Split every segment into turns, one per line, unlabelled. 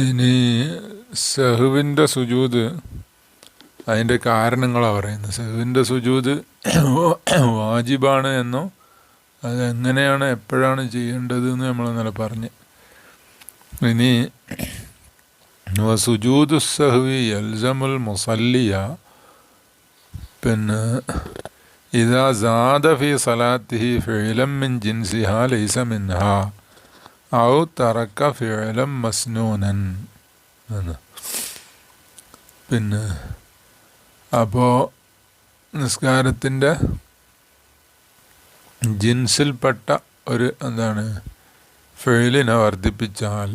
ഇനി സഹുവിൻ്റെ സുജൂദ് അതിൻ്റെ കാരണങ്ങളാണ് പറയുന്നത്. സഹുവിൻ്റെ സുജൂദ് വാജിബാണ് എന്നോ അതെങ്ങനെയാണ് എപ്പോഴാണ് ചെയ്യേണ്ടത് എന്ന് നമ്മൾ ഇന്നലെ പറഞ്ഞ്. ഇനി സുജൂദു സഹ്വി യൽസമുൽ മുസല്ലിയ, പിന്നെ ഇദാ സാദ ഫി സലാത്തിഹി ഫിഅലൻ മിൻ ജിൻസിഹാ ലൈസ മിൻഹാ ഔ തറക്ക ഫിഅലൻ മസ്നൂനൻ എന്ന്. പിന്നെ അപ്പോൾ നിസ്കാരത്തിൻ്റെ ജിൻസിൽപ്പെട്ട ഒരു എന്താണ് ഫിഅലിനെ വർദ്ധിപ്പിച്ചാൽ,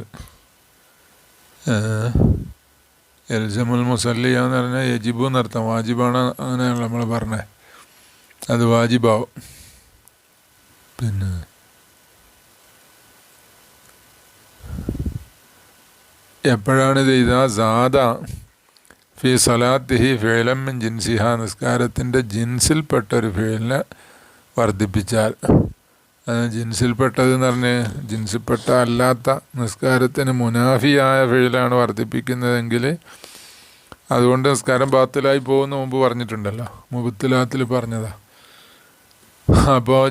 എൽസമുൽ മുസല്ലിയ എന്ന് പറഞ്ഞാൽ യജിബു എന്നർത്ഥം, വാജിബാണ്, അങ്ങനെയാണ് നമ്മൾ പറഞ്ഞത്. അത് വാജിബാവും. പിന്നെ എപ്പോഴാണിത്? ഇതാ സാദ ഫി സലാത്തിഹി ഫിഅലൻ മിൻ ജിൻസിഹ, നിസ്കാരത്തിൻ്റെ ജിൻസിൽപ്പെട്ടൊരു ഫിഅലിനെ വർദ്ധിപ്പിച്ചാൽ. ജിൻസിൽപ്പെട്ടതെന്ന് പറഞ്ഞ് ജിൻസിൽപ്പെട്ട അല്ലാത്ത നിസ്കാരത്തിന് മുനാഫിയായ ഫിഅലാണ് വർദ്ധിപ്പിക്കുന്നതെങ്കിൽ അതുകൊണ്ട് നിസ്കാരം ബാത്തിലായി പോകുന്ന മുമ്പ് പറഞ്ഞിട്ടുണ്ടല്ലോ, മുബത്തിലാത്തിൽ പറഞ്ഞതാ. അപ്പോൾ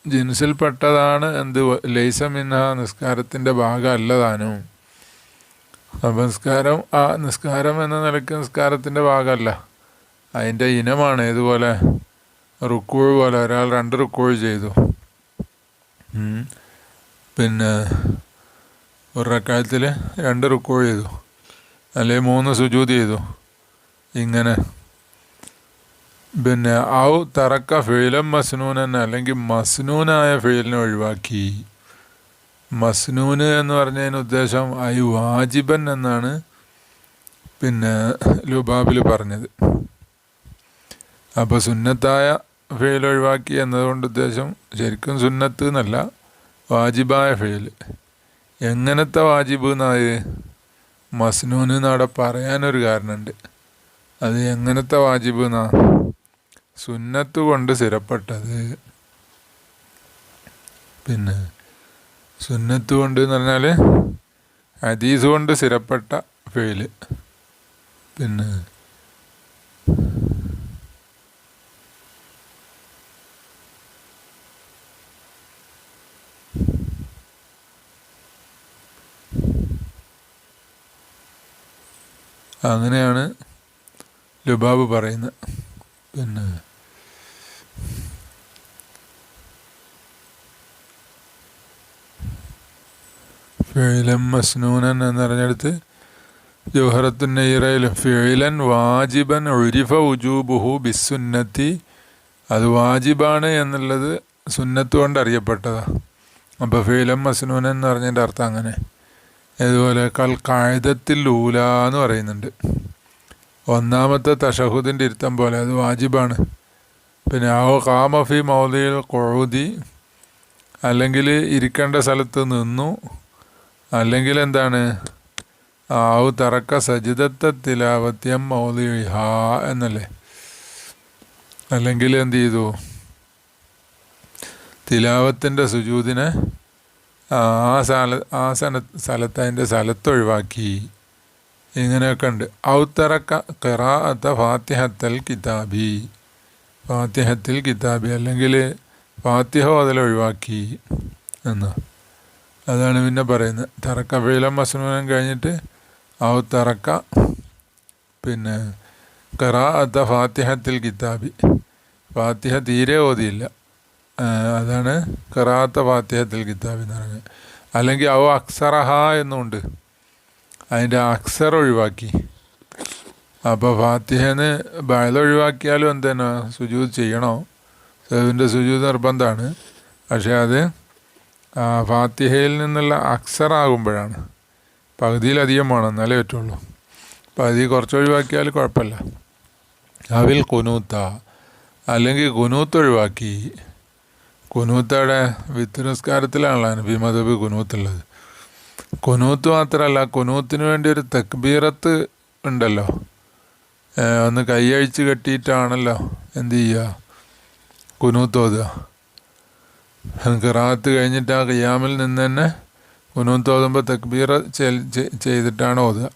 ജിൻസിൽപ്പെട്ടതാണ് എന്ത്? ലൈസ മിൻഹ, നിസ്കാരത്തിൻ്റെ ഭാഗം അല്ലതാനും. അപ്പം നിസ്കാരം എന്ന നിലയ്ക്ക് നിസ്കാരത്തിൻ്റെ ഭാഗമല്ല, അതിൻ്റെ ഇനമാണ്. ഇതുപോലെ റുക്കൂഴ് പോലെ ഒരാൾ 2 റുക്കൂഴ് ചെയ്തു, പിന്നെ ഒരു റക്അത്തിൽ 2 റുക്കൂഴ് ചെയ്തു, അല്ലെങ്കിൽ 3 സുജൂദ് ചെയ്തു, ഇങ്ങനെ. പിന്നെ ഔ തറക്ക ഫിഅലൻ മസ്നൂനൻ, അല്ലെങ്കിൽ മസ്നൂനായ ഫിഅലിനെ ഒഴിവാക്കി. മസ്നൂന് എന്ന് പറഞ്ഞതിന് ഉദ്ദേശം ഐ വാജിബൻ എന്നാണ് പിന്നെ ലുബാബിൽ പറഞ്ഞത്. അപ്പോൾ സുന്നത്തായ ഫിഅൽ ഒഴിവാക്കി എന്നതുകൊണ്ട് ഉദ്ദേശം ശരിക്കും സുന്നത്ത് എന്നല്ല, വാജിബായ ഫിഅൽ. എങ്ങനത്തെ വാജിബ് എന്നായത്? മസ്നൂന് എന്നവിടെ പറയാനൊരു കാരണമുണ്ട്. അത് എങ്ങനത്തെ വാജിബ് എന്നാ? സുന്നത്ത് കൊണ്ട് സ്ഥിരപ്പെട്ടത്. പിന്നെ സുന്നത്ത് കൊണ്ട് എന്ന് പറഞ്ഞാൽ ഹദീസ് കൊണ്ട് സ്ഥിരപ്പെട്ട ഫിഅൽ. പിന്നെ അങ്ങനെയാണ് ലുബാബ് പറയുന്നത്. പിന്നെ ഫിഅലൻ മസ്നൂനൻ എന്ന് പറഞ്ഞെടുത്ത് ജൗഹറത്തുൻ നയ്റയിൽ ഫിഅലൻ വാജിബൻ ഉരിഫ ഉജൂബുഹു ബിസ്സുന്നത്തി, അത് വാജിബാണ് എന്നുള്ളത് സുന്നത്ത് കൊണ്ട് അറിയപ്പെട്ടതാണ്. അപ്പോൾ ഫിഅലൻ മസ്നൂനൻ എന്ന് പറഞ്ഞതിൻ്റെ അർത്ഥം അങ്ങനെ. ഇതുപോലെ കൽ ഖഅദത്തിൽ ഊല എന്ന് പറയുന്നുണ്ട്, ഒന്നാമത്തെ തശഹുദിൻ്റെ ഇരുത്തം പോലെ, അത് വാജിബാണ്. പിന്നെ ഔ ഖാമ ഫി മൗദിഇൽ ഖുഊദി, അല്ലെങ്കിൽ ഇരിക്കേണ്ട സ്ഥലത്ത് നിന്നു, അല്ലെങ്കിൽ എന്താണ് ഔ തറക്ക സജിദത്ത തിലാവത്യം മൗദിഇഹാ എന്നല്ലേ. അല്ലെങ്കിൽ എന്ത് ചെയ്തു? തിലാവത്തിൻ്റെ സുജൂദിനെ സ്ഥലത്ത് അതിൻ്റെ സ്ഥലത്തൊഴിവാക്കി. ഇങ്ങനെയൊക്കെ ഉണ്ട്. ഔ തറക്ക ഖിറാഅത്ത ഫാത്തിഹത്തിൽ കിതാബി, അല്ലെങ്കിൽ ഫാത്തിഹ ഓതൽ ഒഴിവാക്കി എന്ന്. അതാണ് പിന്നെ പറയുന്നത്. തറക്ക ഫിഅലൻ മസ്നൂനൻ കഴിഞ്ഞിട്ട് ഔ തറക്ക പിന്നെ ഖിറാഅത്ത ഫാത്തിഹത്തിൽ കിതാബി, ഫാത്തിഹ തീരെ ഓതിയില്ല, അതാണ് ഖിറാഅത്ത ഫാത്തിഹത്തിൽ കിതാബി എന്ന് പറഞ്ഞത്. അല്ലെങ്കിൽ ഔ അക്സറഹ എന്നുണ്ട്, അതിൻ്റെ അക്സർ ഒഴിവാക്കി. അപ്പോൾ ഫാത്തിഹന്ന് ബഅദ് ഒഴിവാക്കിയാലും എന്താണ് സുജൂദ് ചെയ്യണോ? സഹ്വിൻ്റെ സുജൂദ് നിർബന്ധമാണ്. പക്ഷേ അത് ഫാത്തിഹയിൽ നിന്നുള്ള അക്സറാകുമ്പോഴാണ്, പകുതിയിലധികം വേണം എന്നാലേ പറ്റുള്ളൂ. പകുതി കുറച്ച് ഒഴിവാക്കിയാൽ കുഴപ്പമില്ല. അവിൽ കുനൂത്ത, അല്ലെങ്കിൽ കുനൂത്ത് ഒഴിവാക്കി. കുനൂത്തയുടെ വിത്ത് നിസ്കാരത്തിലാണല്ലോ ഹനഫി മദ്ഹബ് കുനൂത്തുള്ളത്. കുനൂത്ത് മാത്രമല്ല, കുനൂത്തിന് വേണ്ടി ഒരു തക്ബീറത്ത് ഉണ്ടല്ലോ, ഒന്ന് കൈയഴിച്ച് കെട്ടിയിട്ടാണല്ലോ എന്ത് ചെയ്യുക, കുനൂത്ത് ഓതുക. ഖിറാഅത്ത് കഴിഞ്ഞിട്ട് ആ ഖിയാമിൽ നിന്ന് തന്നെ കുനൂത്ത് ഓതുമ്പോൾ തക്ബീർ ചെയ്തിട്ടാണ് ഓതുക.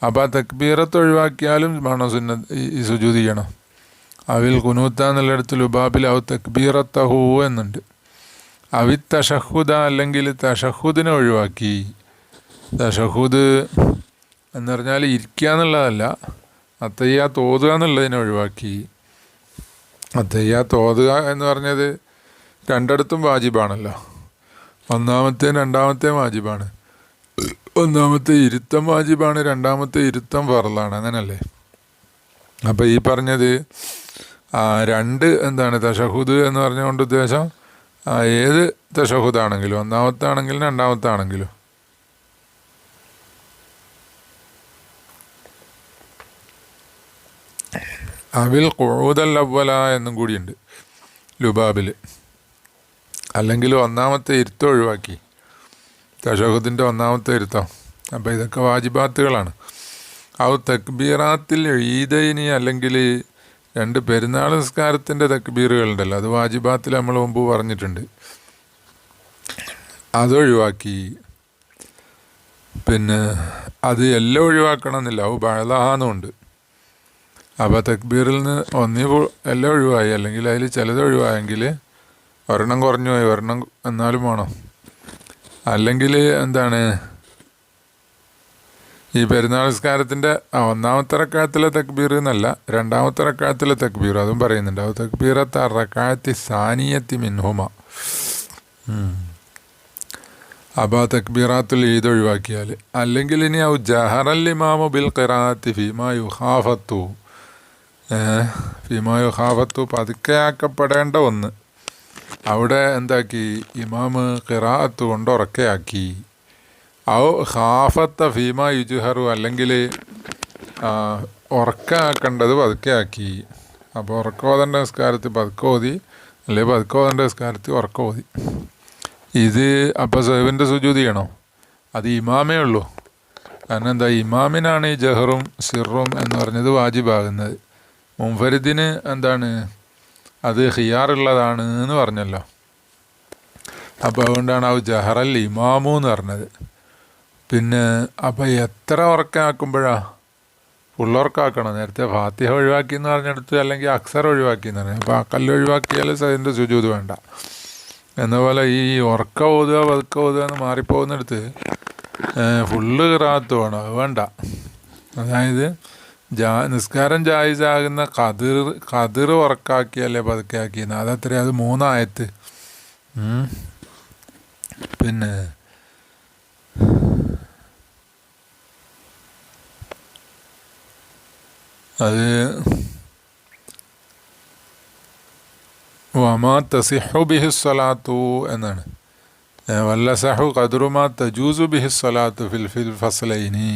അപ്പോൾ ആ തക്ബീറത്ത് ഒഴിവാക്കിയാലും വേണം ഈ സുജൂദ് ചെയ്യണം. അവിൽ കുനൂത്ത എന്നുള്ളിടത്ത് ലുബാബിൽ അവ തക്ബീറത്തഹു എന്നുണ്ട്. അവി തഷഹുദ അല്ലെങ്കിൽ തഷഹുദിനെ ഒഴിവാക്കി. തഷഹുദ് എന്ന് പറഞ്ഞാൽ ഇരിക്കുക എന്നുള്ളതല്ല, അത്തയ്യാത്ത് ഓതുക എന്നുള്ളതിനെ ഒഴിവാക്കി. അത്തയ്യാത്ത് ഓതുക എന്ന് പറഞ്ഞത് രണ്ടിടത്തും വാജിബാണല്ലോ. ഒന്നാമത്തെ രണ്ടാമത്തെ വാജിബാണ്. ഒന്നാമത്തെ ഇരുത്തം വാജിബാണ്, രണ്ടാമത്തെ ഇരുത്തം ഫർളാണ്, അങ്ങനല്ലേ? അപ്പോൾ ഈ പറഞ്ഞത് രണ്ട് എന്താണ് തഷഹുദ് എന്ന് പറഞ്ഞുകൊണ്ട് ഉദ്ദേശം ഏത് തഷഹുദാണെങ്കിലും, ഒന്നാമത്തെ ആണെങ്കിലും രണ്ടാമത്തെ ആണെങ്കിലും. അവിൽ ഖുഊദൽ അവ്വല എന്നും കൂടിയുണ്ട് ലുബാബിൽ. അല്ലെങ്കിൽ ഒന്നാമത്തെ ഇരുത്തം ഒഴിവാക്കി, തഷഹുദിൻ്റെ ഒന്നാമത്തെ ഇരുത്തം. അപ്പോൾ ഇതൊക്കെ വാജിബാത്തുകളാണ്. ഔ തക്ബീറാത്തിൽ ഈദൈനി അല്ലെങ്കിൽ രണ്ട് പെരുന്നാൾ നിസ്കാരത്തിൻ്റെ തക്ബീറുകളുണ്ടല്ലോ, അത് വാജിബാത്തിൽ നമ്മൾ മുമ്പ് പറഞ്ഞിട്ടുണ്ട്, അതൊഴിവാക്കി. പിന്നെ അത് എല്ലാം ഒഴിവാക്കണമെന്നില്ല, ഔ ബഅളഹാന്നുണ്ട്. അപ്പോൾ തക്ബീറിൽ നിന്ന് എല്ലാം ഒഴിവായി, അല്ലെങ്കിൽ അതിൽ ചിലത് ഒഴിവായെങ്കിൽ ഒരെണ്ണം കുറഞ്ഞു പോയി, ഒരെണ്ണം എന്നാലും വേണം. അല്ലെങ്കിൽ എന്താണ് ഈ പെരുന്നാൾ നിസ്കാരത്തിൻ്റെ ഒന്നാമത്തെ റക്അത്തിലെ തക്ബീർ എന്നല്ല, രണ്ടാമത്തെ റക്അത്തിലെ തക്ബീർ അതും പറയുന്നുണ്ട്. അത് തക്ബീറത്ത് റക്അത്തി സാനിയത്തി മിൻഹുമ. അപ്പോൾ തക്ബീറാത്തുൽ ഈദ് ഒഴിവാക്കിയാൽ. അല്ലെങ്കിൽ ഇനി ഔ ജഹറൽ ഇമാമു ബിൽ ഖിറാഅത്തി ഫീമാ യുഖാഫത്തു. ഫീമാ യുഖാഫത്തു പതുക്കെ ആക്കപ്പെടേണ്ട ഒന്ന്, അവിടെ എന്താക്കി ഇമാമ് ഖിറാഅത്ത് കൊണ്ട് ഉറക്കെയാക്കി. ഔ ഖാഫത്ത ഫീമ യുജ്ഹറു, അല്ലെങ്കിൽ ഉറക്കാക്കേണ്ടത് പതുക്കെ ആക്കി. അപ്പോൾ ഉറക്കോതേണ്ട നിസ്കാരത്തിൽ പതുക്കെ ഓതി, അല്ലെങ്കിൽ പതുക്കെ ഓതേണ്ട നിസ്കാരത്തിൽ ഉറക്കം ഓതി. ഇത് അപ്പോൾ സഹവിൻ്റെ സുജൂദ് ചെയ്യണോ? അത് ഇമാമേ ഉള്ളൂ. കാരണം എന്താ, ഇമാമിനാണ് ഈ ജഹറും സിറും എന്ന് പറഞ്ഞത് വാജിബാകുന്നത്. മുൻഫരിദിന് എന്താണ് അത് ഖിയാറുള്ളതാണ് എന്ന് പറഞ്ഞല്ലോ. അപ്പോൾ അതുകൊണ്ടാണ് ആ ജഹറൽ ഇമാമു എന്ന് പറഞ്ഞത്. പിന്നെ അപ്പോൾ എത്ര ഉറക്കാക്കുമ്പോഴാണ്? ഫുള്ളുറക്കാക്കണം. നേരത്തെ ഫാത്തിഹ ഒഴിവാക്കി എന്ന് പറഞ്ഞെടുത്ത്, അല്ലെങ്കിൽ അക്സർ ഒഴിവാക്കി എന്ന് പറഞ്ഞു. അപ്പോൾ ആ കല്ല് ഒഴിവാക്കിയാൽ അതിൻ്റെ സുജൂദ് വേണ്ട. എന്നപോലെ ഈ ഉറക്ക ഓതുക പതുക്കെ ഓതുക എന്ന് മാറിപ്പോകുന്നിടത്ത് ഫുള്ള് ഖിറാഅത്ത് വേണം, അത് വേണ്ട. അതായത് നിസ്കാരം ജായിസാകുന്ന ഖദിർ ഉറക്കാക്കിയല്ലേ പതുക്കെ ആക്കിയെന്ന്, അതത്ര, അത് 3 ആയത്ത്. പിന്നെ അത് വമാ തസിഹു ബിഹി സ്വലാത്തു എന്നാണ്. വല്ലസഹു ഖദ്റുമാ തജൂസു ബിഹി സ്വലാത്തു ഫിൽ ഫസ്ലൈനി.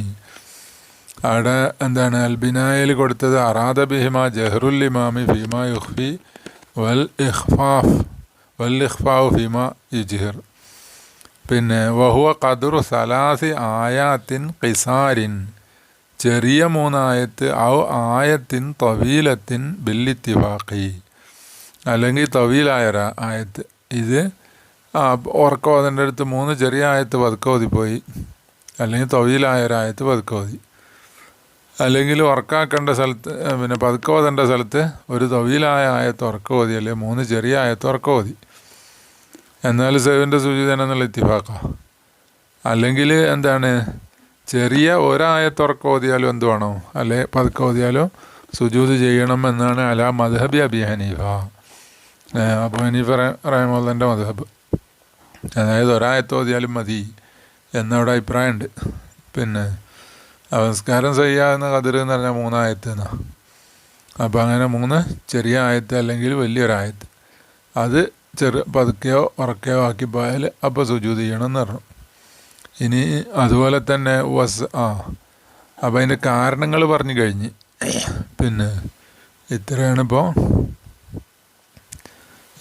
അവിടെ എന്താണ് അൽബിനായിൽ കൊടുത്തത് അറാദ ബിഹിമാ ജഹറുൽ ഇമാമി ഫീമാ യുഖ്ഫി വൽ ഇഖ്ഫാഉ ഫീമാ യുജ്ഹിർ. പിന്നെ വഹുവ ഖദ്റു സലാസി ആയാത്തിൻ ഖിസാരിൻ, ചെറിയ 3 ആയത്ത്, ഔ ആയത്തിൻ തവീലത്തിൻ ബില്ലിത്തിഫാഖി, അല്ലെങ്കിൽ തവീലായ ആയത്ത്. ഇത് ഉറക്കം ഓതേണ്ട അടുത്ത് 3 ചെറിയ ആയത്ത് പതുക്കെ ഓതിപ്പോയി, അല്ലെങ്കിൽ തവീലായ ഒരായത്ത് പതുക്കെ ഓതി. അല്ലെങ്കിൽ ഉറക്കാക്കേണ്ട സ്ഥലത്ത്, പിന്നെ പതുക്കെ ഓതേണ്ട സ്ഥലത്ത് ഒരു തവീലായ ആയത്ത് ഉറക്കം ഓതി, അല്ലെങ്കിൽ 3 ചെറിയ ആയത്ത് ഉറക്കം ഓതി. എന്നാൽ സഹവിൻ്റെ സുജൂദ് എന്നുള്ള ഇത്തിഫാഖാണ്. അല്ലെങ്കിൽ എന്താണ്, ചെറിയ ഒരായത്ത് ഉറക്കം ഓതിയാലും എന്ത് വേണം, അല്ലെ പതുക്കെ ഓതിയാലും സുജൂദ് ചെയ്യണം എന്നാണ് അലാ മദ്ഹബി അബി ഹനീഫ. അബൂ ഹനീഫ റഹിമഹുല്ലാഹിന്റെ മദ്ഹബ്. അതായത് ഒരായത്ത് ഓതിയാലും മതി എന്നവിടെ അഭിപ്രായമുണ്ട്. പിന്നെ നമസ്കാരം ചെയ്യാവുന്ന ഖദർ എന്ന് പറഞ്ഞാൽ 3 ആയത്ത് എന്നാണ്. അപ്പോൾ അങ്ങനെ 3 ചെറിയ ആയത്ത് അല്ലെങ്കിൽ വലിയൊരായത്ത്, അത് പതുക്കെയോ ഉറക്കെയോ ആക്കി പോയാൽ അപ്പോൾ സുജൂദ് ചെയ്യണമെന്ന് പറഞ്ഞു. ഇനി അതുപോലെ തന്നെ അപ്പോൾ അതിൻ്റെ കാരണങ്ങൾ പറഞ്ഞു കഴിഞ്ഞ്. പിന്നെ ഇത്രയാണിപ്പോൾ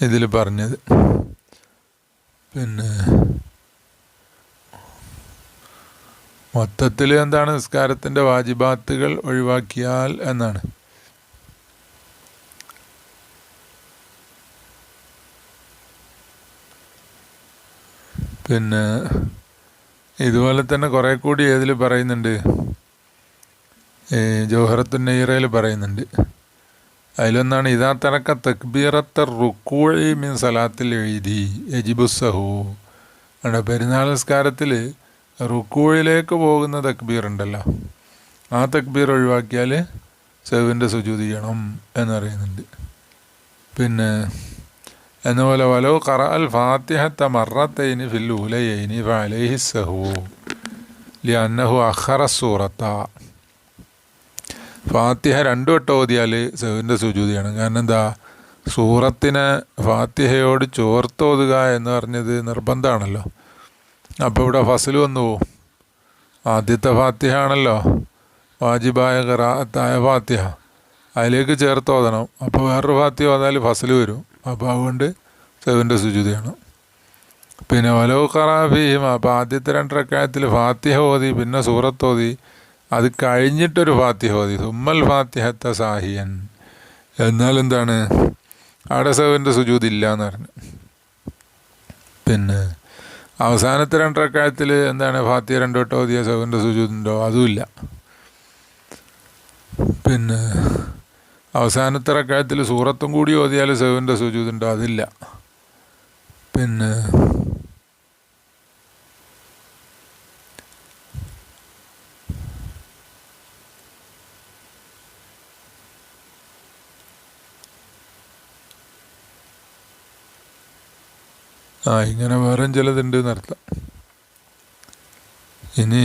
ഇതിൽ പറഞ്ഞത്. പിന്നെ മൊത്തത്തിൽ എന്താണ്, നിസ്കാരത്തിൻ്റെ വാജിബാത്തുകൾ ഒഴിവാക്കിയാൽ എന്നാണ്. പിന്നെ ഇതുപോലെ തന്നെ കുറേ കൂടി ഏതിൽ പറയുന്നുണ്ട്, ജൗഹറത്തുൻ നയ്റയിൽ പറയുന്നുണ്ട്. അതിലൊന്നാണ് ഇദാ തറക്ക തക്ബീറത്ത റുക്കൂഇ മിൻ സലാത്തിൽ ഈദി യജിബുസ്സഹു. അവിടെ പെരുന്നാൾ നിസ്കാരത്തിൽ റുക്കൂയിലേക്ക് പോകുന്ന തക്ബീർ ഉണ്ടല്ലോ, ആ തക്ബീർ ഒഴിവാക്കിയാൽ സഹ്വിൻ്റെ സുജൂദ് ചെയ്യണം എന്നറിയുന്നുണ്ട്. പിന്നെ എന്നപോലെ വലോ ഖറ അൽ ഫാത്തിഹത്ത മറത്തൈനി ഫിൽ ഊലയൈനി ഫഅലൈഹി സഹു ലിഅന്നഹു അഖറ സൂറത്ത. ഫാത്തിഹ 2 വട്ടം ഓതിയാൽ സഹ്വിൻ്റെ സുജൂദ് ചെയ്യണം. കാരണം എന്താ, സൂറത്തിനെ ഫാത്തിഹയോട് ചോർത്തോതുക എന്ന് പറഞ്ഞത് നിർബന്ധമാണല്ലോ. അപ്പോൾ ഇവിടെ ഫസൽ വന്നു പോവും. ആദ്യത്തെ ഫാത്തിഹ ആണല്ലോ വാജിബായ ഖിറാഅത്തായ ഫാത്തിഹ, അതിലേക്ക് ചേർത്ത് ഓതണം. അപ്പോൾ വേറൊരു ഫാത്തിഹ ഓതാൽ ഫസൽ വരും. അപ്പോൾ അതുകൊണ്ട് സഹ്വിൻ്റെ സുജൂദ് ചെയ്യണം. പിന്നെ വലോ ഖറഅ ഫീഹിമ, അപ്പോൾ ആദ്യത്തെ 2 റക്അത്തിൽ ഫാത്തിഹ ഓതി പിന്നെ സൂറത്ത് ഓതി, അത് കഴിഞ്ഞിട്ടൊരു ഫാത്തിഹ ഓതി സുമ്മൽ ഫാത്തിഹത്ത സാഹിയൻ, എന്നാൽ എന്താണ് അവിടെ സഹ്വിൻ്റെ സുജൂദ് ഇല്ല എന്ന് പറഞ്ഞു. പിന്നെ അവസാനത്തെ 2 റക്അത്തിൽ എന്താണ് ഫാത്തിഹ 2 വട്ടം ഓതിയ സഹ്വിൻ്റെ സുജൂദുണ്ടോ? അതുമില്ല. പിന്നെ അവസാനത്തെ റക്അത്തിൽ സൂറത്തും കൂടി ഓതിയാൽ സഹ്വിൻ്റെ സുജൂദുണ്ടോ? അതില്ല. പിന്നെ ഇങ്ങനെ വേറെ ചിലതുണ്ട് എന്നർത്ഥം. ഇനി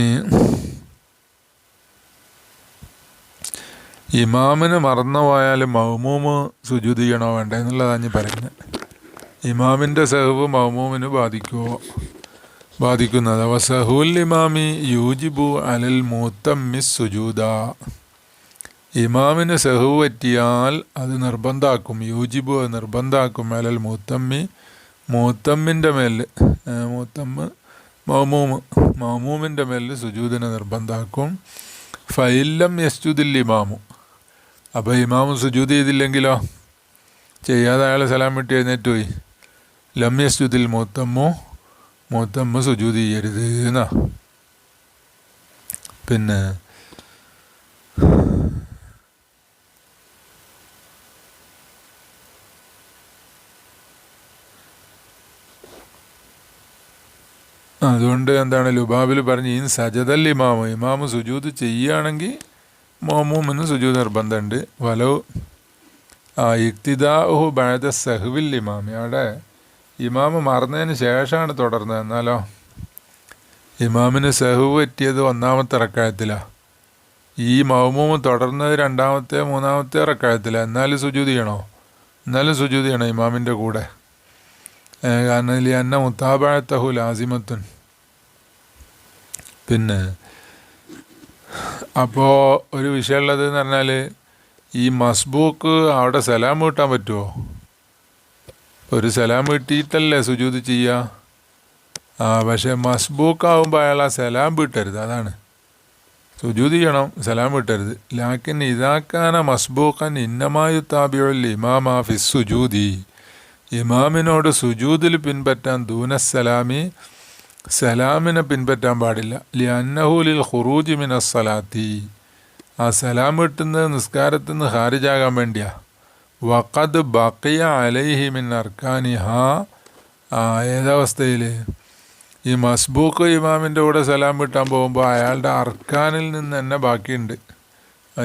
ഇമാമിന് മറന്നു പോയാൽ മഅ്മൂമ് സുജൂദ് ചെയ്യണോ വേണ്ട എന്നുള്ളതാണ് ഞാൻ പറയുന്നത്. ഇമാമിൻ്റെ സഹ്വ് മഅ്മൂമിന് ബാധിക്കുന്നത്. അവ സഹുൽ ഇമാമി യൂജിബു അലൽ മുത്തമ്മിസ് സുജൂദ. ഇമാമിന് സഹ്വ് പറ്റിയാൽ അത് നിർബന്ധാക്കും, യൂജിബു അത് നിർബന്ധാക്കും അലൽ മുത്തമ്മിൻ്റെ മേൽ, മഅ്മൂമിൻ്റെ മേൽ സുജൂദിനെ നിർബന്ധാക്കും. ഫഇല്ലം യസ്ജുദിൽ ഇമാമു, അപ്പോൾ ഇമാമു സുജൂദ് ചെയ്തില്ലെങ്കിലോ, ചെയ്യാതെ അയാൾ സലാം വിട്ട് എഴുന്നേറ്റ് പോയി, ലം യസ്ജുദിൽ മുത്തമ്മു സുജൂദ് ചെയ്യരുത് എന്നാ. പിന്നെ അതുകൊണ്ട് എന്താണ് ലുബാബിൽ പറഞ്ഞ് ഈ സജദൽ ഇമാമു സുജൂദ് ചെയ്യുകയാണെങ്കിൽ മഅ്മൂമിന് സുജൂദ് നിർബന്ധമുണ്ട്. വലോ ഇഖ്തിദാഉഹു ബഅദ സഹ്വിൽ ഇമാമി, അവിടെ ഇമാമ് മറന്നതിന് ശേഷമാണ് തുടർന്നത്. എന്നാലോ ഇമാമിന് സഹ്വ് പറ്റിയത് 1-ാമത്തെ റക്അത്തിലാണ്, ഈ മഅ്മൂമ് തുടർന്നത് 2-ാമത്തെ 3-ാമത്തെ റക്അത്തിലാണ്, എന്നാലും സുജൂദ് ചെയ്യണം ഇമാമിൻ്റെ കൂടെ. കാരണം ലിഅന്ന മുതാബഅതഹു ലാസിമത്തുൻ. പിന്നെ അപ്പോൾ ഒരു വിഷയമുള്ളത് എന്ന് പറഞ്ഞാൽ, ഈ മസ്ബൂക്ക് അവിടെ സലാം വീട്ടാൻ പറ്റുമോ? ഒരു സലാം വീട്ടിയിട്ടല്ലേ സുജൂദ് ചെയ്യുക. പക്ഷേ മസ്ബൂക്കാവുമ്പോൾ അയാൾ ആ സലാം വീട്ടരുത്, അതാണ്. സുജൂദ് ചെയ്യണം, സലാം വീട്ടരുത്. ലാക്കിൻ ഇദാക്കാന മസ്ബൂഖൻ ഇന്നമായു താബിഉൽ ഇമാമ ഫിസ് സുജൂദി, ഇമാമിനോട് സുജൂദിൽ പിൻപറ്റാൻ ദൂനസ്സലാമി, സലാമിനെ പിൻപറ്റാൻ പാടില്ല. ലിഅന്നഹു ലിൽ ഖുറൂജി മിനസ്സലാത്തി, ആ സലാം വിട്ടുന്നത് നിസ്കാരത്തിൽ നിന്ന് ഖാരിജാകാൻ വേണ്ടിയാ. വഖദ് ബഖിയ അലൈഹി മിൻ അർക്കാനിഹാ, ഏതവസ്ഥയിൽ ഈ മസ്ബൂക്ക് ഇമാമിൻ്റെ കൂടെ സലാം വിട്ടാൻ പോകുമ്പോൾ അയാളുടെ അർക്കാനിൽ നിന്ന് തന്നെ ബാക്കിയുണ്ട്,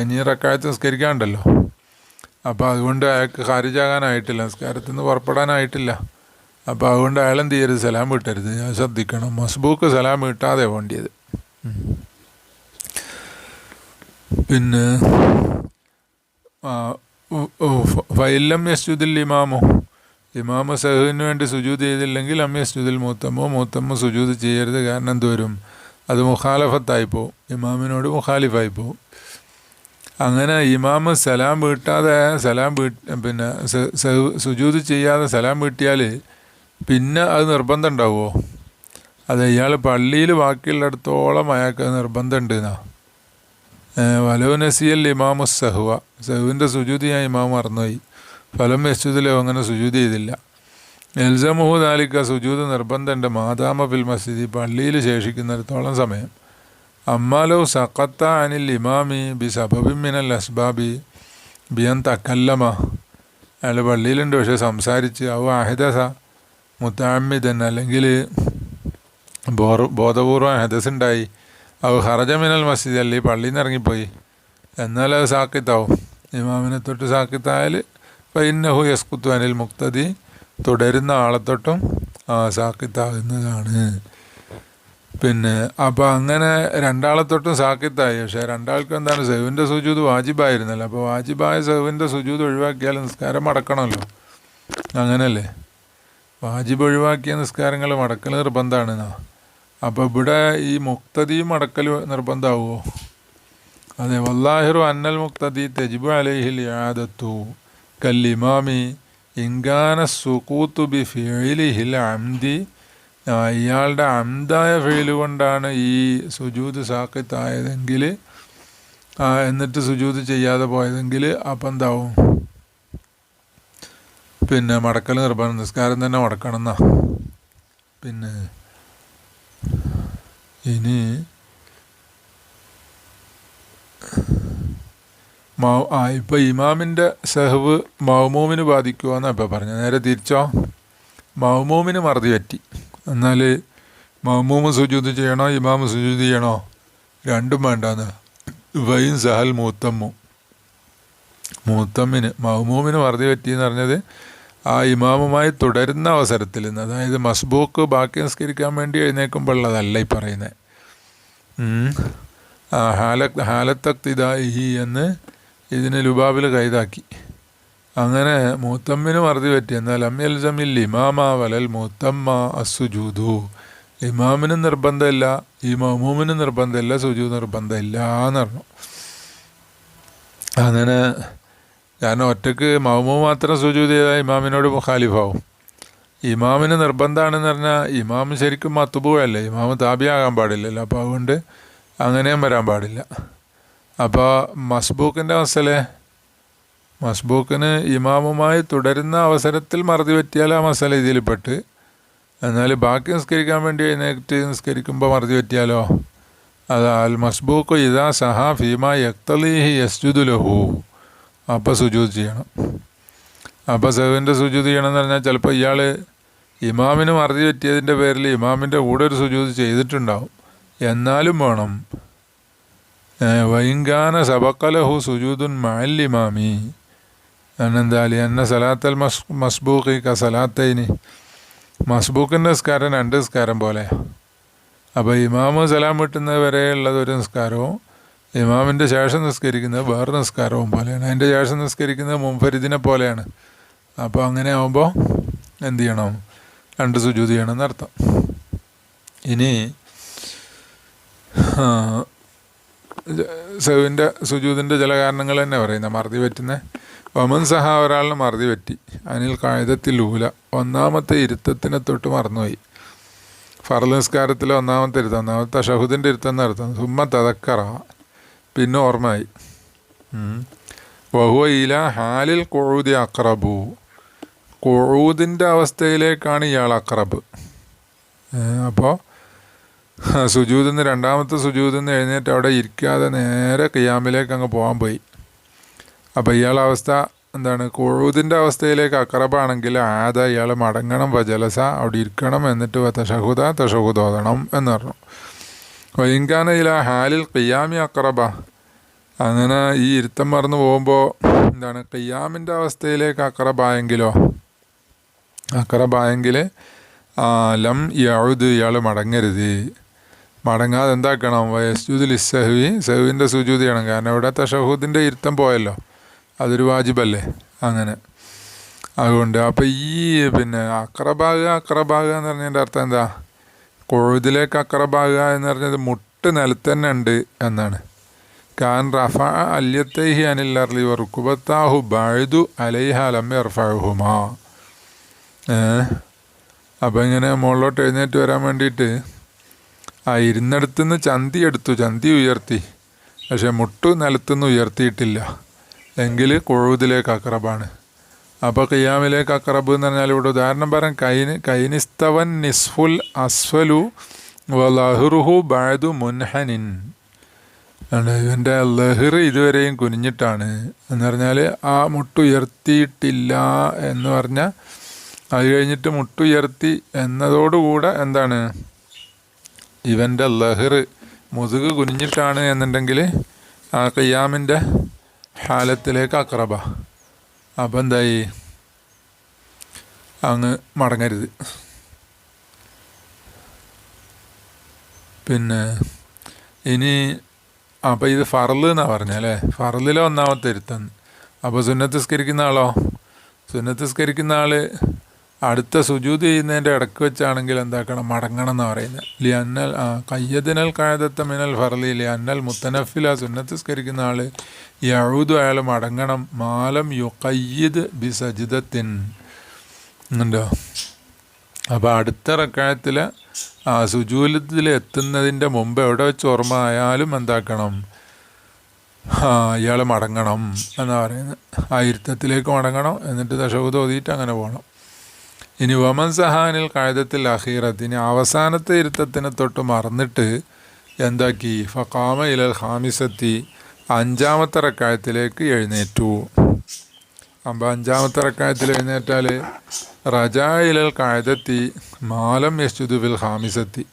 ഇനി റക്അത്ത് നിസ്കരിക്കാനുണ്ടല്ലോ. അപ്പോൾ അതുകൊണ്ട് അയാൾക്ക് ഖാരിജാകാനായിട്ടില്ല, നിസ്കാരത്തിൽ നിന്ന് പുറപ്പെടാനായിട്ടില്ല. അപ്പോൾ അതുകൊണ്ട് അയാൾ എന്ത് ചെയ്യരുത്, സലാം വീട്ടരുത്. ഞാൻ ശ്രദ്ധിക്കണം, മസ്ബൂക്ക് സലാം വീട്ടാതെ വേണ്ടിയത്. പിന്നെ ഫഇല്ലം യസ്ജുദിൽ ഇമാമു സഹ്വിന് വേണ്ടി സുജൂദ് ചെയ്തില്ലെങ്കിൽ ലം യസ്ജുദിൽ മൂത്തമ്മു സുജൂദ് ചെയ്യരുത്. കാരണം എന്തോരും, അത് മുഖാലഫത്തായി പോവും, ഇമാമിനോട് മുഖാലിഫായി പോവും. അങ്ങനെ ഇമാമ് സലാം വീട്ടാതെ പിന്നെ സുജൂദ് ചെയ്യാതെ സലാം വീട്ടിയാൽ പിന്നെ അത് നിർബന്ധം ഉണ്ടാവുമോ? അത് ഇയാൾ പള്ളിയിൽ ബാക്കിയുള്ളിടത്തോളം അയാൾക്ക് നിർബന്ധമുണ്ട് എന്നാ. വലോ നസിയൽ ഇമാമു സഹ്വിൻ്റെ സുജൂദ് ഞാൻ ഇമാമ് മറന്നുപോയി, ഫലം യസ്ജുദിലോ അങ്ങനെ സുജൂദ് ചെയ്തില്ല. എൽസമുഹു ദാലിക്ക സുജൂദ് നിർബന്ധമുണ്ട് മാതാമ ഫിൽ മസ്ജിദി പള്ളിയിൽ ശേഷിക്കുന്നിടത്തോളം സമയം. അമ്മാലോ സഖത്ത അനിൽ ഇമാമി ബി സബബി മിനൽ അസ്ബാബി ബിയൻ തക്കല്ലമ അയാൾ പള്ളിയിലുണ്ട് പക്ഷെ സംസാരിച്ച് അവ അഹിദസ മുത്താമിദൻ അല്ലെങ്കിൽ ബോധപൂർവം ഹദസ് ഉണ്ടായി അവ ഹറജ മിനൽ മസ്ജിദ് അല്ലെങ്കിൽ പള്ളിയിൽ നിന്ന് ഇറങ്ങിപ്പോയി എന്നാൽ അത് സാക്കിത്താവും. ഇമാമിനെ തൊട്ട് സാക്കിത്തായാൽ ഫഇന്നഹു യസ്കുത്തു അനിൽ മുക്തദി തുടരുന്ന ആളെ തൊട്ടും സാക്കിത്താകുന്നതാണ്. പിന്നെ അപ്പോൾ അങ്ങനെ രണ്ടാളെ തൊട്ടും സാക്കിത്തായി. പക്ഷേ രണ്ടാൾക്കും എന്താണ് സഹുവിൻ്റെ സുജൂദ് വാജിബായിരുന്നല്ലോ. അപ്പോൾ വാജിബായ സഹുവിൻ്റെ സുജൂദ് ഒഴിവാക്കിയാൽ നിസ്കാരം മടക്കണമല്ലോ. അങ്ങനല്ലേ, വാജിബ് ഒഴിവാക്കിയ നിസ്കാരങ്ങൾ മടക്കൽ നിർബന്ധമാണ്. അപ്പോൾ ഇവിടെ ഈ മുക്തദിയും മടക്കൽ നിർബന്ധമാവുമോ? അതെ, വല്ലാഹിറു അന്നൽ മുക്തദി തജിബു അലൈഹിൽ ഇആദത്തു കല്ലിമാമി ഇൻകാന സുഖൂത്തു ബി ഫിഇലിഹിൽ അംദി. ഇയാളുടെ അംദായ ഫെയില് കൊണ്ടാണ് ഈ സുജൂദ് സാക്കിത്തായതെങ്കിൽ, എന്നിട്ട് സുജൂദ് ചെയ്യാതെ പോയതെങ്കിൽ അപ്പം എന്താവും? പിന്നെ മടക്കൽ നിർബന്ധം, നിസ്കാരം തന്നെ മടക്കണം എന്നാ. പിന്നെ ഇനി ഇപ്പം ഇമാമിൻ്റെ സഹവ് മൗമൂമിന് ബാധിക്കുക എന്നാണ് ഇപ്പം പറഞ്ഞത്. നേരെ തിരിച്ചോ, മൗമൂമിന് മറതി പറ്റി എന്നാൽ മൗമൂമ് സുജൂദ് ചെയ്യണോ ഇമാമ് സുജൂദ് ചെയ്യണോ? രണ്ടും വേണ്ടാന്ന്. വൈൻ സഹൽ മൂത്തമ്മിന് മൗമൂമിന് മറതി പറ്റി എന്ന് പറഞ്ഞത് ആ ഇമാമുമായി തുടരുന്ന അവസരത്തിൽ നിന്ന്, അതായത് മസ്ബൂക്ക് ബാക്കി നിസ്കരിക്കാൻ വേണ്ടി എഴുന്നേൽക്കുമ്പോഴുള്ളതല്ല ഈ പറയുന്നത്. ഹാലത്തക്തിദായി എന്ന് ഇതിന് ലുബാബിൽ കൈതാക്കി. അങ്ങനെ മൂത്തമ്മിന് മറതി പറ്റി. എന്നാൽ അമ്യൽസമിൽ ഇമാമ വലൽ മൂത്തമ്മ അസുജൂദു. ഇമാമിന് നിർബന്ധമില്ല, ഈ മൗമൂമിന് നിർബന്ധമില്ല, സുജൂദ് നിർബന്ധമില്ല എന്ന് പറഞ്ഞു. അങ്ങനെ കാരണം ഒറ്റക്ക് മൗമൂം മാത്രം സുജൂദ് ചെയ്താൽ ഇമാമിനോട് മുഖാലിഫാവും. ഇമാമിന് നിർബന്ധമാണെന്ന് പറഞ്ഞാൽ ഇമാം ശരിക്കും മത്തുബൂഅല്ലേ, ഇമാം താബിയാകാൻ പാടില്ലല്ലോ. അപ്പോൾ അതുകൊണ്ട് അങ്ങനെയും വരാൻ പാടില്ല. അപ്പോൾ മസ്ബൂക്കിൻ്റെ മസലെ, മസ്ബൂക്കിന് ഇമാമുമായി തുടരുന്ന അവസരത്തിൽ മറതി പറ്റിയാൽ ആ മസല ഇതിൽപ്പെട്ട്, എന്നാൽ ബാക്കി നിസ്കരിക്കാൻ വേണ്ടി എഴുന്നേറ്റ് നിസ്കരിക്കുമ്പോൾ മറതി പറ്റിയാലോ അത് അൽ മസ്ബൂക്ക് ഇതാ സഹാ ഫീമ യക്തലീഹി യസ്ജുദു ലഹു, അപ്പോൾ സുജൂദ് ചെയ്യണം. അപ്പോൾ സഹുവിൻ്റെ സുജൂദ് ചെയ്യണം എന്ന് പറഞ്ഞാൽ ചിലപ്പോൾ ഇയാൾ ഇമാമിന് മറതി പറ്റിയതിൻ്റെ പേരിൽ ഇമാമിൻ്റെ കൂടെ ഒരു സുജൂദ് ചെയ്തിട്ടുണ്ടാവും, എന്നാലും വേണം. വൈങ്കാന സബക്കലഹു സുജൂദുൻ മഅൽ ഇമാമി എന്നെന്താലി എന്ന സലാത്തൽ മസ്ബൂഖി ക സലാത്തൈനി. മസ്ബൂക്കിൻ്റെ നിസ്കാരം രണ്ട് നിസ്കാരം പോലെ. അപ്പോൾ ഇമാമ് സലാം വിട്ടുന്നത് വരെയുള്ളത് ഒരു നിസ്കാരവും ഇമാമിൻ്റെ ശേഷം നിസ്കരിക്കുന്നത് വേറെ നിസ്കാരവും പോലെയാണ്. അതിൻ്റെ ശേഷം നിസ്കരിക്കുന്നത് മുൻഫരിദിനെ പോലെയാണ്. അപ്പോൾ അങ്ങനെ ആകുമ്പോൾ എന്ത് ചെയ്യണം? രണ്ട് സുജൂദ് ചെയ്യണം എന്നർത്ഥം. ഇനി സഹുവിൻ്റെ സുജൂദിൻ്റെ ചില കാരണങ്ങൾ തന്നെ പറയുന്നത് മറതി പറ്റുന്ന. വമൻ സഹ ഒരാളിന് മറതി പറ്റി അനിൽ കായികത്തിലൂല, ഒന്നാമത്തെ ഇരുത്തത്തിനെ തൊട്ട് മറന്നുപോയി. ഫർള് നിസ്കാരത്തിലെ ഒന്നാമത്തെ ഇരുത്തം, ഒന്നാമത്തെ തശഹുദിൻ്റെ ഇരുത്തം നടത്തും. സുമ്മ തദക്കറ, പിന്നെ ഓർമ്മയായി. വഹുവ ഇല ഹാലിൽ ഖുഊദി അഖ്റബു, ഖുഊദിൻ്റെ അവസ്ഥയിലേക്കാണ് ഇയാൾ അഖ്റബ്. അപ്പോൾ സുജൂദിന്ന് രണ്ടാമത്തെ സുജൂദിന്ന് എഴുന്നേറ്റ് അവിടെ ഇരിക്കാതെ നേരെ ഖിയാമിലേക്ക് അങ്ങ് പോകാൻ പോയി. അപ്പോൾ ഇയാളുടെ അവസ്ഥ എന്താണ്? ഖുഊദിൻ്റെ അവസ്ഥയിലേക്ക് അഖറബാണെങ്കിൽ ഇയാൾ മടങ്ങണം, വജലസ അവിടെ ഇരിക്കണം, എന്നിട്ട് തശഹുദ് ഓതണം എന്ന് പറഞ്ഞു. വൈങ്കാന ഇല ഹാലിൽ ഖിയാമി അഖറബ, അങ്ങനെ ഈ ഇരുത്തം മറന്നു പോകുമ്പോൾ എന്താണ് ഖിയാമിൻ്റെ അവസ്ഥയിലേക്ക് അഖറബായെങ്കിൽ ലം യഉദ്, ഇയാൾ മടങ്ങരുത്. മടങ്ങാതെ എന്താക്കണം? വയസ്ജുദുൽ ഇസ്സഹ്വി, സഹുവിൻ്റെ സുജൂദ് ചെയ്യണം. കാരണം ഇവിടെ തശഹുദിൻ്റെ ഇരുത്തം പോയല്ലോ, അതൊരു വാജിബല്ലേ. അങ്ങനെ അതുകൊണ്ട് അപ്പോൾ ഈ പിന്നെ അക്രബാകുക എന്ന് പറഞ്ഞതിൻ്റെ അർത്ഥം എന്താ? ഖുഊദിലേക്ക് അക്രബാകുക എന്ന് പറഞ്ഞത് മുട്ട് നിലത്ത് തന്നെ ഉണ്ട് എന്നാണ്. കാൻ റഫ അല്യത്തൈഹി അനിൽ അർളി വറുക്കുബത്താഹു ബഅദു അലൈഹ ലം യർഫഉഹുമാ. അപ്പോൾ ഇങ്ങനെ മുകളിലോട്ട് എഴുന്നേറ്റ് വരാൻ വേണ്ടിയിട്ട് ആ ഇരുന്നിടത്തുനിന്ന് ചന്തി ഉയർത്തി, പക്ഷെ മുട്ടു നിലത്തുനിന്ന് ഉയർത്തിയിട്ടില്ല എങ്കിൽ ഖുഊദിലേക്ക് അക്രബാണ്. അപ്പോൾ ഖിയാമിലേക്ക് അക്രബ് എന്ന് പറഞ്ഞാൽ ഇവിടെ ഉദാഹരണം പറയാൻ കൈനിസ്തവൻ നിസ്ഫുൽ അസ്ഫലു വലഹുറുഹു ബഅദു മുൻഹനിൻ ആണ്. ഇവൻ്റെ ലഹിർ ഇതുവരെയും കുനിഞ്ഞിട്ടാണ് എന്ന് പറഞ്ഞാൽ ആ മുട്ടുയർത്തിയിട്ടില്ല എന്ന് പറഞ്ഞാൽ അത് കഴിഞ്ഞിട്ട് മുട്ടുയർത്തി എന്നതോടുകൂടെ എന്താണ് ഇവൻ്റെ ലഹിർ മുതുക് കുനിഞ്ഞിട്ടാണ് എന്നുണ്ടെങ്കിൽ ആ ഖിയാമിൻ്റെ ഹാലത്തിലേക്ക് അക്രബ. അപ്പം എന്തായി അങ്ങ് മടങ്ങരുത്. പിന്നെ ഇനി അപ്പോൾ ഇത് ഫർള് എന്നാണ് പറഞ്ഞല്ലേ, ഫർളിലെ ഒന്നാമത്തെ ഇരുത്തം. അപ്പോൾ സുന്നത്ത് സ്കരിക്കുന്ന ആൾ അടുത്ത സുജൂദ് ചെയ്യുന്നതിൻ്റെ ഇടയ്ക്ക് വെച്ചാണെങ്കിൽ എന്താക്കണം, മടങ്ങണം എന്നാണ് പറയുന്നത്. ലിയന്നൽ കയ്യദിനൽ കായദത്ത മിനൽ ഫർളി ലിയന്നൽ മുത്തനഫില സുന്നത്ത് സ്കരിക്കുന്ന ആൾ യഊദു അയാൾ മടങ്ങണം മാലം യുഖയ്യിദ് ബി സജ്ദത്തിൻ ഉണ്ടോ. അപ്പോൾ അടുത്ത റക്അത്തിൽ സുജൂദത്തിൽ എത്തുന്നതിൻ്റെ മുമ്പ് എവിടെ വെച്ച് ഓർമ്മ ആയാലും എന്താക്കണം, ഇയാൾ മടങ്ങണം എന്നാണ് പറയുന്നത്. ആ ഇരുത്തത്തിലേക്ക് മടങ്ങണം, എന്നിട്ട് തശഹൂദ് ഓതിയിട്ട് അങ്ങനെ പോകണം. ഇനി വമൻ സഹാനിൽ കായദത്തിൽ അഖീറത്ത്, ഇനി അവസാനത്തെ ഇരുത്തത്തിനെ തൊട്ട് മറന്നിട്ട് എന്താക്കി ഫഖാമ ഇലൽ ഖാമിസത്തി അഞ്ചാമത്തെ റക്അത്തിലേക്ക് എഴുന്നേറ്റു. അപ്പോൾ അഞ്ചാമത്തെ റക്അത്തിൽ എഴുന്നേറ്റാൽ റജാ ഇലൽ കായദത്തി മാലം യസ്ജുദു ബിൽ ഖാമിസത്തി,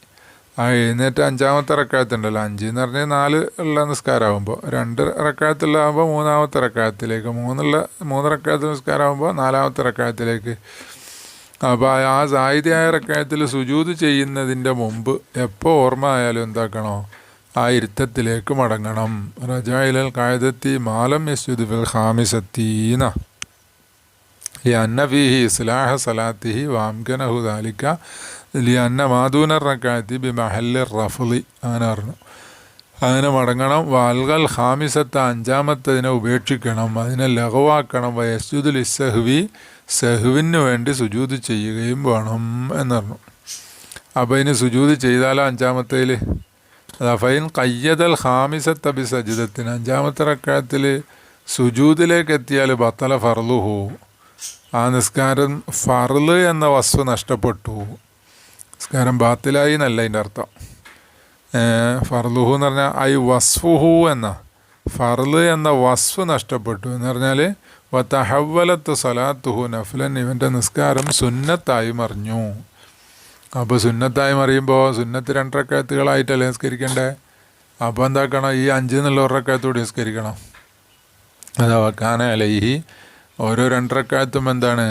ആ എഴുന്നേറ്റ് അഞ്ചാമത്തെ റക്അത്തുണ്ടല്ലോ, 5 എന്ന് പറഞ്ഞാൽ 4 ഉള്ള നിസ്കാരമാകുമ്പോൾ 2 റക്അത്തുള്ളാകുമ്പോൾ മൂന്നാമത്തെ റക്അത്തിലേക്ക്, 3 റക്അത്ത് നിസ്കാരമാകുമ്പോൾ 4-ാമത്തെ റക്അത്തിലേക്ക്. അപ്പോൾ ആ സായിദിയായ റക്അത്തിൽ സുജൂദ് ചെയ്യുന്നതിൻ്റെ മുമ്പ് എപ്പോൾ ഓർമ്മ ആയാലും എന്താക്കണോ, ആ ഇരുത്തത്തിലേക്ക് മടങ്ങണം. റജാ ഇലൽ കായദത്തി മാലം യസ്ജുദു ബിൽ ഖാമിസത്തീന ലിഅന്ന ഫീഹി ഇസ്ലാഹ സലാത്തിഹി വഅംകനഹു ദാലിക ലിഅന്ന മാദൂന റക്അത്തി ബിമഹല്ലി റഫ്ളി, അങ്ങനെ പറഞ്ഞു. അങ്ങനെ മടങ്ങണം. വൽഗൽ ഖാമിസത്ത അഞ്ചാമത്തതിനെ ഉപേക്ഷിക്കണം, അതിനെ ലഘുവാക്കണം. വയസ്ജുദു ലിസ്സഹ്വി സഹുവിന് വേണ്ടി സുജൂദ് ചെയ്യുകയും വേണം എന്ന് പറഞ്ഞു. അപ്പോൾ ഇനി സുജൂദ് ചെയ്താലോ അഞ്ചാമത്തേൽ, ഫൈൻ കയ്യദൽ ഖാമിസത്ത ബി സജ്ദത്തിന്, അഞ്ചാമത്തെ റക്അത്തിൽ സുജൂദിലേക്ക് എത്തിയാൽ ബത്തല ഫർളുഹു, ആ നിസ്കാരം ഫർള് എന്ന വസ്തു നഷ്ടപ്പെട്ടു, നിസ്കാരം ബാത്തിലായി എന്നല്ല അതിൻ്റെ അർത്ഥം. ഫർളുഹു എന്ന് പറഞ്ഞാൽ ഐ വസ്ഫുഹു എന്ന ഫർള് എന്ന വസ്ഫ് നഷ്ടപ്പെട്ടു എന്ന് പറഞ്ഞാൽ വതഹവ്വലത്ത് സലാത്തുഹു നഫ്ലൻ, ഇവൻ്റെ നിസ്കാരം സുന്നത്തായി മറിഞ്ഞു. അപ്പോൾ സുന്നത്തായി മറിയുമ്പോൾ സുന്നത്ത് 2 റക്അത്തുകളായിട്ടല്ലേ നിസ്കരിക്കണ്ടേ. അപ്പോൾ എന്താക്കണം, ഈ 5 എന്നുള്ള 1 റക്അത്തൂടി നിസ്കരിക്കണം. അതാ വക്കാന അലൈഹി, ഓരോ 2 റക്അത്തും എന്താണ്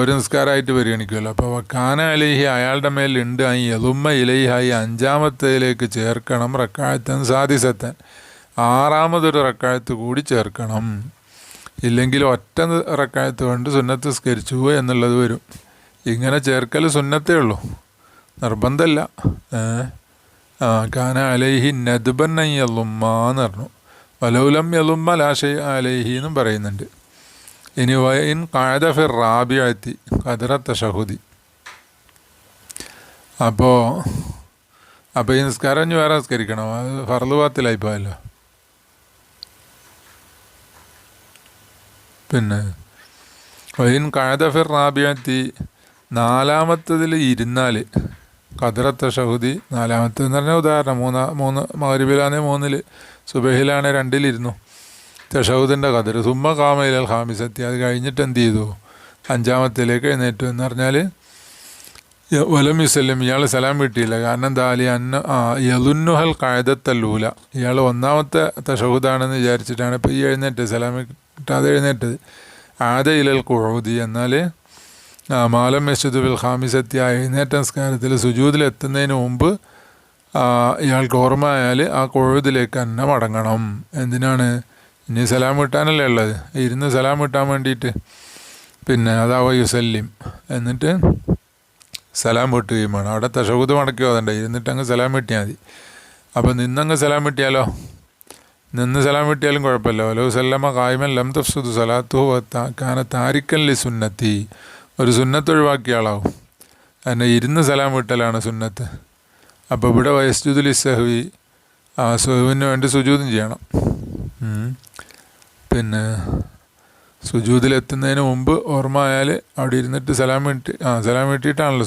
ഒരു നിസ്കാരമായിട്ട് പരിഗണിക്കുമല്ലോ. അപ്പോൾ വക്കാന അലൈഹി അയാളുടെ മേലുണ്ട് ഈ യലുമ്മ ഇലൈഹായി അഞ്ചാമത്തേലേക്ക് ചേർക്കണം റക്അത്തൻ സാദിസത്തൻ, 6-ാമതൊരു റക്അത്ത് കൂടി ചേർക്കണം. ഇല്ലെങ്കിൽ ഒറ്റ റക്അത്ത് കൊണ്ട് സുന്നത്ത് നിസ്കരിച്ചു എന്നുള്ളത് വരും. ഇങ്ങനെ ചേർക്കൽ സുന്നത്തേ ഉള്ളൂ, നിർബന്ധമല്ല. കാന അലൈഹി നദ്ബൻ യലുമ്മാന്ന് പറഞ്ഞു. വലൗലം യലുമ്മ ലാഷൈ അലൈഹി എന്നും പറയുന്നുണ്ട്. ഇനി വൈൻ ഖഅദ ഫിർ റാബിഅത്തി ഖദറ തശഹുദി, അപ്പോൾ ഈ നിസ്കാരം ഇനി വേറെ നിസ്കരിക്കണം, അത് ഫർള് ബാത്തിലായി പോയല്ലോ. പിന്നെ വൈൻ ഖഅദ ഫിർ റാബിഅത്തി, 4-ാമത്തതിൽ ഇരുന്നാൽ ഖദറ തശഹുദി, 4-ാമത്തെന്ന് പറഞ്ഞാൽ ഉദാഹരണം 3 മഗ്‌രിബിലാണെങ്കിൽ 3-ൽ, സുബഹിലാണെങ്കിൽ 2-ൽ തശഹുദിൻ്റെ ഖദർ. സുമ്മ ഖാമ ഇലൽ ഖാമിസത്തി, അത് കഴിഞ്ഞിട്ട് എന്ത് ചെയ്തു, 5-ാമത്തേലേക്ക് എഴുന്നേറ്റു. എന്ന് പറഞ്ഞാൽ വലം യുസല്ലിം, ഇയാൾ സലാം വീട്ടിയില്ല. കാരണം എന്താ, യലുന്നുഹൽ ഖഅദത്തല്ലൂല, ഇയാൾ 1-ാമത്തെ തശഹുദാണെന്ന് വിചാരിച്ചിട്ടാണ് ഇപ്പോൾ ഈ എഴുന്നേറ്റത്, സലാം കിട്ടാതെ എഴുന്നേറ്റത്. ആദ ഇലൽ ഖുഊദി, എന്നാൽ മാലം യസ്ജുദു ബിൽ ഖാമിസത്തി, ആ എഴുന്നേറ്റ നിസ്കാരത്തിൽ സുജൂദിലെത്തുന്നതിന് മുമ്പ് ഇയാൾക്ക് ഓർമ്മ ആയാൽ ആ ഖുഊദിലേക്ക് തന്നെ മടങ്ങണം. എന്തിനാണ്, ഇനി സലാം കിട്ടാനല്ലേ ഉള്ളത്, ഇരുന്ന് സലാം കിട്ടാൻ വേണ്ടിയിട്ട്. പിന്നെ അതാവ യുസല്ലിം, എന്നിട്ട് സലാം വീട്ടുകയും വേണം. അവിടെ തശഹുദ് മടക്കി ഓതണ്ട, ഇരുന്നിട്ട് അങ്ങ് സലാം വീട്ടിയാൽ മതി. അപ്പോൾ നിന്നങ്ങ് സലാം വീട്ടിയാലോ, നിന്ന് സലാം വീട്ടിയാലും കുഴപ്പമില്ല. വലോ സല്ലമ ഖായിമൻ ലം തഫ്സുദു സലാത്തുഹു കാന താരിക്കൻ ലി സുന്നത്തി, ഒരു സുന്നത്ത് ഒഴിവാക്കിയ ആളാവും. അതിനെ ഇരുന്ന് സലാം വീട്ടലാണ് സുന്നത്ത്. അപ്പോൾ ഇവിടെ വയസ്ജുദു ലിസ്സഹ്വി, സഹുവിന് വേണ്ടി സുജൂദും ചെയ്യണം. പിന്നെ സുജൂദിലെത്തുന്നതിന് മുമ്പ് ഓർമ്മ ആയാൽ അവിടെ ഇരുന്നിട്ട് സലാം വീട്ടിയിട്ടാണല്ലോ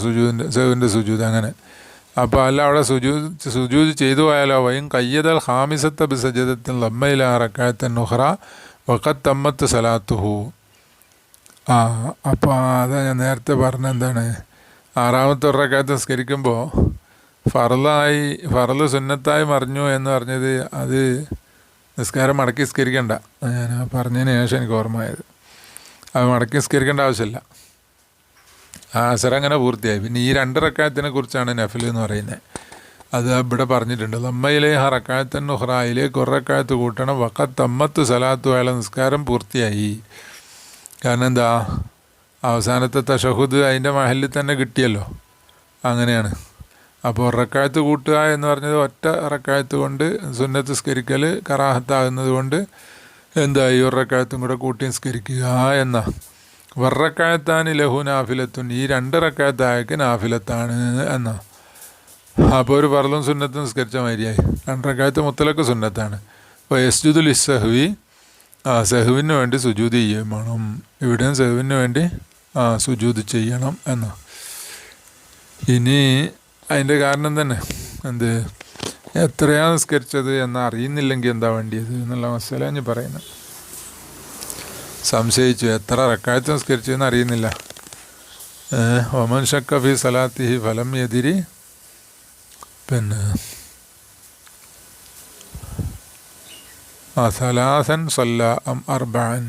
സെഹുവിൻ്റെ സുജൂദ് അങ്ങനെ. അപ്പോൾ അല്ല അവിടെ സുജൂദ് ചെയ്തു പോയാലോ വയും കയ്യതൽ ഹാമിസത്ത ബിസജദത്തിൽ ലമ്മയില റക്കായത്തൻ നുഹ്റ വഖത്ത് തമ്മത്ത് സലാത്തുഹു. അപ്പോൾ അതാ ഞാൻ നേരത്തെ പറഞ്ഞ എന്താണ്, ആറാമത്തെ റക്കായത്ത് നിസ്കരിക്കുമ്പോൾ ഫറല് സുന്നത്തായി മറിഞ്ഞു എന്ന് പറഞ്ഞത് അത് നിസ്കാരം മടക്കി നിസ്കരിക്കണ്ട. ഞാൻ പറഞ്ഞതിന് ശേഷം എനിക്ക് ഓർമ്മയായത്. അത് മടക്കി നിസ്കരിക്കേണ്ട ആവശ്യമില്ല, അസർ അങ്ങനെ പൂർത്തിയായി. പിന്നെ ഈ 2 റക്കായത്തിനെ കുറിച്ചാണ് നഫിൽ എന്ന് പറയുന്നത്. അത് ഇവിടെ പറഞ്ഞിട്ടുണ്ട്. ലമ്മയിലെ റക്കായത്തൻ നുഹ്റയിലേക്ക് 1 റക്കായത്ത് കൂട്ടണം. വഖത്ത് തമ്മത്ത് സലാത്തു അയാളെ നിസ്കാരം പൂർത്തിയായി. കാരണം എന്താ, അവസാനത്തെ തശഹുദ് അതിൻ്റെ മഹലിൽ തന്നെ കിട്ടിയല്ലോ, അങ്ങനെയാണ്. അപ്പോൾ 1 റക്കായത്ത് കൂട്ടുക എന്ന് പറഞ്ഞത് ഒറ്റ റക്കായത്ത് കൊണ്ട് സുന്നത്ത് നിസ്കരിക്കൽ കറാഹത്താകുന്നത് കൊണ്ട് എന്തായി 1 റക്കായത്തും കൂടെ കൂട്ടി നിസ്കരിക്കുക എന്നാ. 1 റക്കായത്താന് ലഹു നാഫിലത്തുൻ, ഈ 2 റക്കായത്തായക്ക് നാഫിലത്താണ് എന്നാ. അപ്പോൾ ഒരു ഫർളും സുന്നത്തും നിസ്കരിച്ച മാതിരിയായി. 2 റക്കായത്ത് മുത്തലക്ക് സുന്നത്താണ്. അപ്പോൾ യസ്ജുദുൽ ഇസ്സഹ്വി, സെഹുവിന് വേണ്ടി സുജൂദ് ചെയ്യും വേണം. ഇവിടെയും സെഹുവിന് വേണ്ടി സുജൂദ് ചെയ്യണം എന്നാ. ഇനി അതിൻ്റെ കാരണം തന്നെ എന്ത്, എത്രയാണ് നിസ്കരിച്ചത് എന്ന് അറിയുന്നില്ലെങ്കിൽ എന്താ വേണ്ടിയത് എന്നുള്ള മസല ഞാൻ പറയുന്നത്. സംശയിച്ചു എത്ര റക്കായത്ത് നിസ്കരിച്ചു എന്ന് അറിയുന്നില്ല. ഒമൻ ഷക്ക ഫി സലാത്തിഹി ഫലം എതിരി, പിന്നെ സലാസൻ സല്ല അം അർബഅൻ.